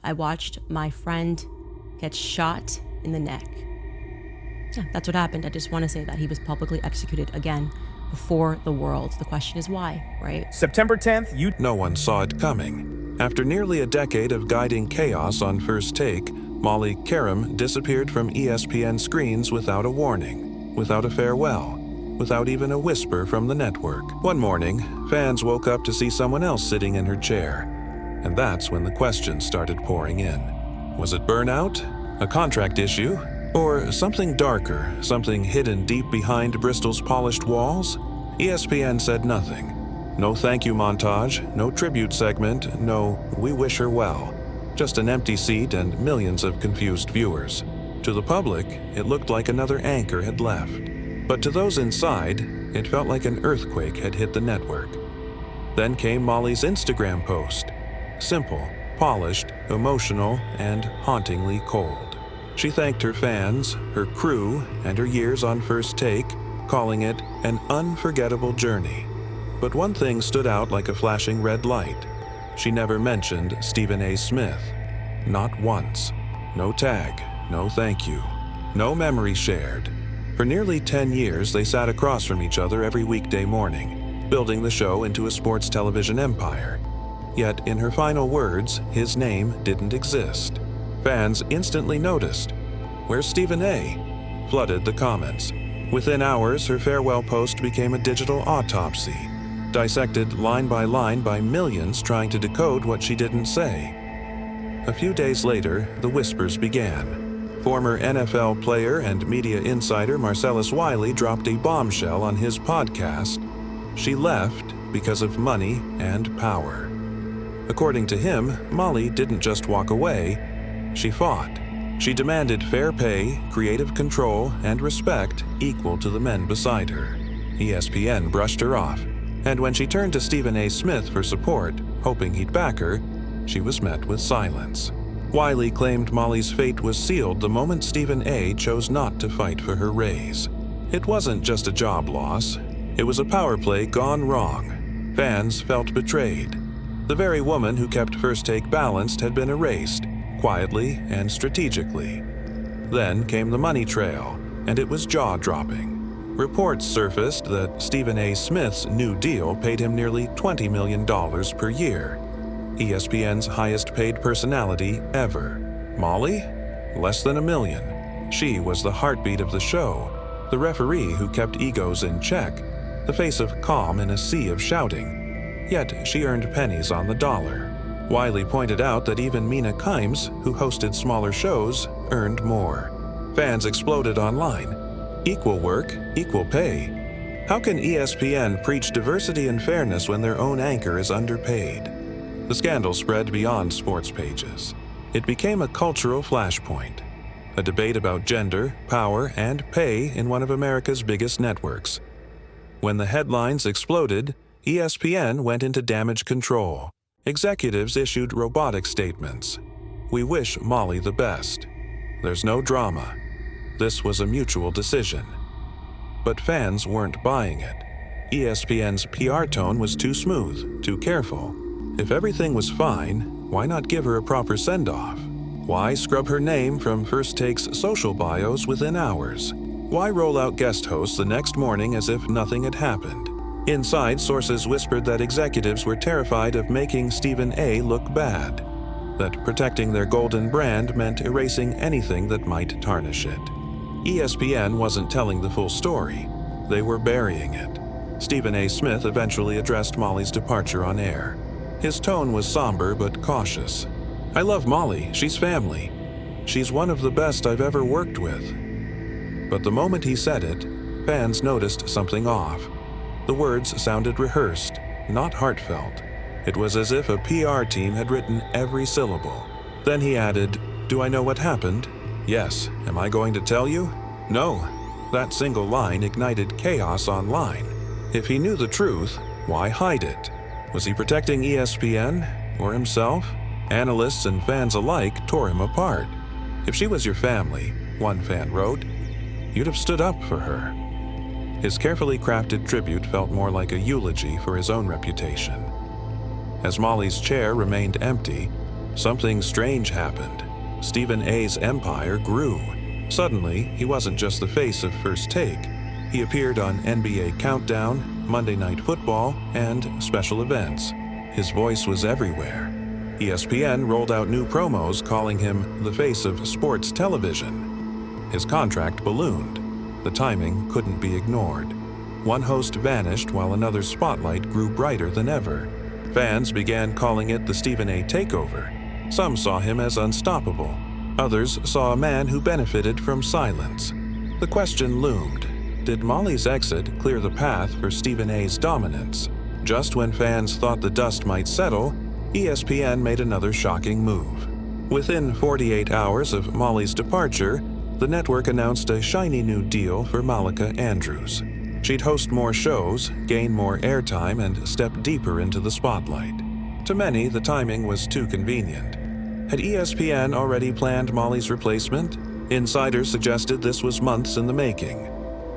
I watched my friend get shot in the neck. Yeah, that's what happened. I just want to say that he was publicly executed again before the world. The question is why, right? September 10th, No one saw it coming. After nearly a decade of guiding chaos on First Take, Molly Qerim disappeared from ESPN screens without a warning, without a farewell, without even a whisper from the network. One morning, fans woke up to see someone else sitting in her chair, and that's when the questions started pouring in. Was it burnout? A contract issue? Or something darker, something hidden deep behind Bristol's polished walls? ESPN said nothing. No thank you montage, no tribute segment, no we wish her well. Just an empty seat and millions of confused viewers. To the public, it looked like another anchor had left. But to those inside, it felt like an earthquake had hit the network. Then came Molly's Instagram post. Simple, polished, emotional, and hauntingly cold. She thanked her fans, her crew, and her years on First Take, calling it an unforgettable journey. But one thing stood out like a flashing red light. She never mentioned Stephen A. Smith. Not once. No tag, no thank you. No memory shared. For nearly 10 years, they sat across from each other every weekday morning, building the show into a sports television empire. Yet, in her final words, his name didn't exist. Fans instantly noticed. Where's Stephen A? Flooded the comments. Within hours, her farewell post became a digital autopsy, dissected line by millions trying to decode what she didn't say. A few days later, the whispers began. Former NFL player and media insider Marcellus Wiley dropped a bombshell on his podcast. She left because of money and power. According to him, Molly didn't just walk away. She fought. She demanded fair pay, creative control, and respect equal to the men beside her. ESPN brushed her off, and when she turned to Stephen A. Smith for support, hoping he'd back her, she was met with silence. Wiley claimed Molly's fate was sealed the moment Stephen A. chose not to fight for her raise. It wasn't just a job loss. It was a power play gone wrong. Fans felt betrayed. The very woman who kept First Take balanced had been erased, quietly and strategically. Then came the money trail, and it was jaw-dropping. Reports surfaced that Stephen A. Smith's new deal paid him nearly $20 million per year. ESPN's highest-paid personality ever. Molly? Less than $1 million. She was the heartbeat of the show, the referee who kept egos in check, the face of calm in a sea of shouting. Yet she earned pennies on the dollar. Wiley pointed out that even Mina Kimes, who hosted smaller shows, earned more. Fans exploded online. Equal work, equal pay. How can ESPN preach diversity and fairness when their own anchor is underpaid? The scandal spread beyond sports pages. It became a cultural flashpoint, a debate about gender, power, and pay in one of America's biggest networks. When the headlines exploded, ESPN went into damage control. Executives issued robotic statements. We wish Molly the best. There's no drama. This was a mutual decision. But fans weren't buying it. ESPN's PR tone was too smooth, too careful. If everything was fine, why not give her a proper send-off? Why scrub her name from First Take's social bios within hours? Why roll out guest hosts the next morning as if nothing had happened? Inside, sources whispered that executives were terrified of making Stephen A. look bad, that protecting their golden brand meant erasing anything that might tarnish it. ESPN wasn't telling the full story. They were burying it. Stephen A. Smith eventually addressed Molly's departure on air. His tone was somber but cautious. I love Molly. She's family. She's one of the best I've ever worked with. But the moment he said it, fans noticed something off. The words sounded rehearsed, not heartfelt. It was as if a PR team had written every syllable. Then he added, "Do I know what happened? Yes. Am I going to tell you? No." That single line ignited chaos online. If he knew the truth, why hide it? Was he protecting ESPN or himself? Analysts and fans alike tore him apart. If she was your family, one fan wrote, you'd have stood up for her. His carefully crafted tribute felt more like a eulogy for his own reputation. As Molly's chair remained empty, Something strange happened. Stephen A's empire grew. Suddenly, he wasn't just the face of First Take. He appeared on NBA Countdown, Monday Night Football, and special events. His voice was everywhere. ESPN rolled out new promos calling him the face of sports television. His contract ballooned. The timing couldn't be ignored. One host vanished while another's spotlight grew brighter than ever. Fans began calling it the Stephen A takeover. Some saw him as unstoppable. Others saw a man who benefited from silence. The question loomed: did Molly's exit clear the path for Stephen A's dominance? Just when fans thought the dust might settle, ESPN made another shocking move. Within 48 hours of Molly's departure, the network announced a shiny new deal for Malika Andrews. She'd host more shows, gain more airtime, and step deeper into the spotlight. To many, the timing was too convenient. Had ESPN already planned Molly's replacement? Insiders suggested this was months in the making.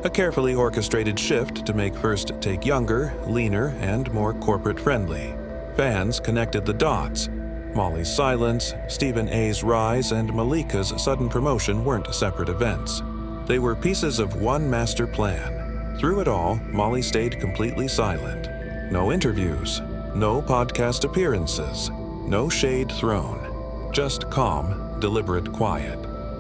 A carefully orchestrated shift to make First Take younger, leaner, and more corporate-friendly. Fans connected the dots. Molly's silence, Stephen A's rise, and Malika's sudden promotion weren't separate events. They were pieces of one master plan. Through it all, Molly stayed completely silent. No interviews, no podcast appearances, no shade thrown. Just calm, deliberate quiet.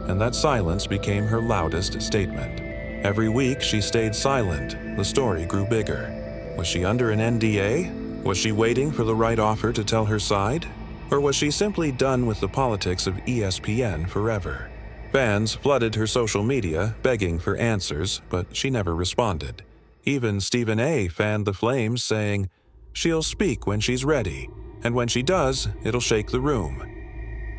And that silence became her loudest statement. Every week she stayed silent. The story grew bigger. Was she under an NDA? Was she waiting for the right offer to tell her side? Or was she simply done with the politics of ESPN forever? Fans flooded her social media, begging for answers, but she never responded. Even Stephen A fanned the flames, saying, "She'll speak when she's ready, and when she does, it'll shake the room."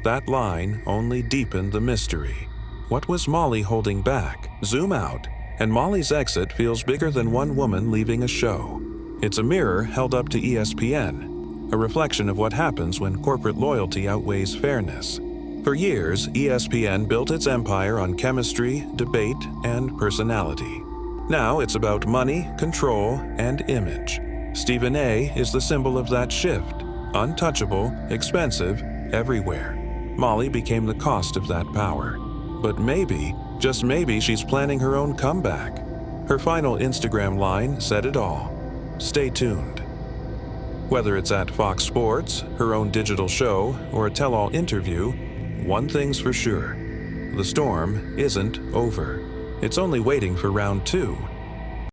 That line only deepened the mystery. What was Molly holding back? Zoom out, and Molly's exit feels bigger than one woman leaving a show. It's a mirror held up to ESPN, a reflection of what happens when corporate loyalty outweighs fairness. For years, ESPN built its empire on chemistry, debate, and personality. Now it's about money, control, and image. Stephen A is the symbol of that shift. Untouchable, expensive, everywhere. Molly became the cost of that power. But maybe, just maybe, she's planning her own comeback. Her final Instagram line said it all. Stay tuned. Whether it's at Fox Sports, her own digital show, or a tell-all interview, one thing's for sure. The storm isn't over. It's only waiting for round 2.